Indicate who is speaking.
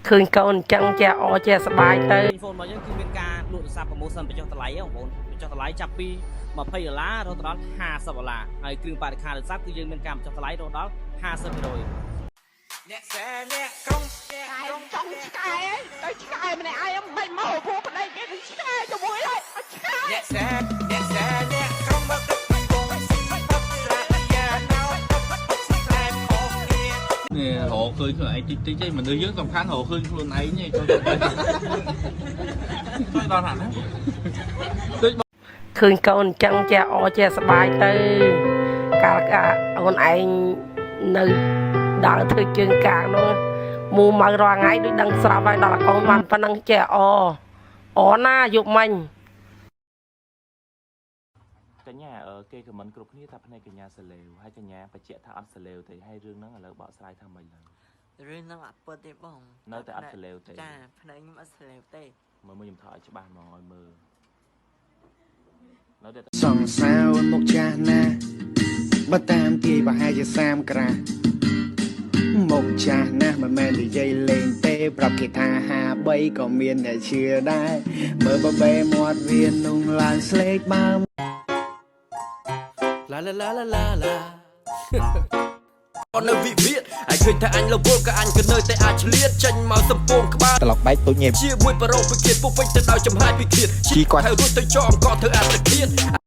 Speaker 1: คืนก่อนจังจะอจะสบายเตย
Speaker 2: โฟนมายังคือเป็นการหลุดซับโปรโมชั่นไปจอตะไลของผมไปจอตะไลจับปีมาพยาลาเราตอน50 ดอลลาร์ไอ้กลุ่มปาริคาหรือซับคือยังเป็นการจอตะไลเราตอน50 โดย
Speaker 3: เนี่ยแซ่เนี่ยกล้องกล้องชิคายไอ้ชิคายมันไอ้ไม่เมาพวกมันไอ้แกชิคายจะมวยเลยชิคายเนี่ยแซ่เนี่ยกล้องมาตึกไปกงสีพับสระยาเนาพับสีแสบของเนี่ย
Speaker 4: nè hộ khơi cái này tí tí mình đưa dưới tầm khán hộ khơi luôn ấy nha cho tôi đo hẳn á
Speaker 1: คืนก่อนจังจะอจะสบายเตยกาลกะคนไอ้នៅដើរធ្វើជើងកាងនោះមូមករងថ្ងៃដូចដឹងស្រាប់ហើយដល់កូនបានប៉ុណ្ណឹងចេះអណាយកមិញ
Speaker 5: កញ្ញាគេខមមិនគ្រប់គ្នាថាផ្នែកកញ្ញាសលេវហើយកញ្ញាបញ្ជាក់ថាអត់សលេវទេហើយរឿងហ្នឹងឥឡូវបកស្រាយថាម៉េចឡើយ
Speaker 6: រឿងហ្នឹងអត់ពិតទេបង
Speaker 5: នៅតែអត់សលេវទេ
Speaker 6: ចាផ្នែកខ្ញុំអត់សលេវទេ
Speaker 5: មើលខ្ញុំថតឲ្យច្បាស់មកឲ្យមើលនៅតែ
Speaker 7: សង្សារមកចាស់ណាបើតាមទាយប្រហែលជា30 ក្រាស់មកចាស់ណាស់មិនមែននិយាយលេងទេប្រាប់គេថា53ក៏មានអ្នកជឿដែរមើលបបេមាត់វាนุ่งឡើងស្លេកបើ
Speaker 3: ឡាអត់នៅវិវាទអាចឃើញថាអញលវលក៏អញក៏នៅតែអាចឆ្លៀតចេញមកសំពងក្បាល
Speaker 7: ត្រឡប់បែកទូចញេម
Speaker 3: ជាមួយបរោពិឃាតពុះពេញទៅដោយចំហាយពិឃាតជីគាត់ហើយរួចទៅចោលអង្គធ្វើអត្តឃាត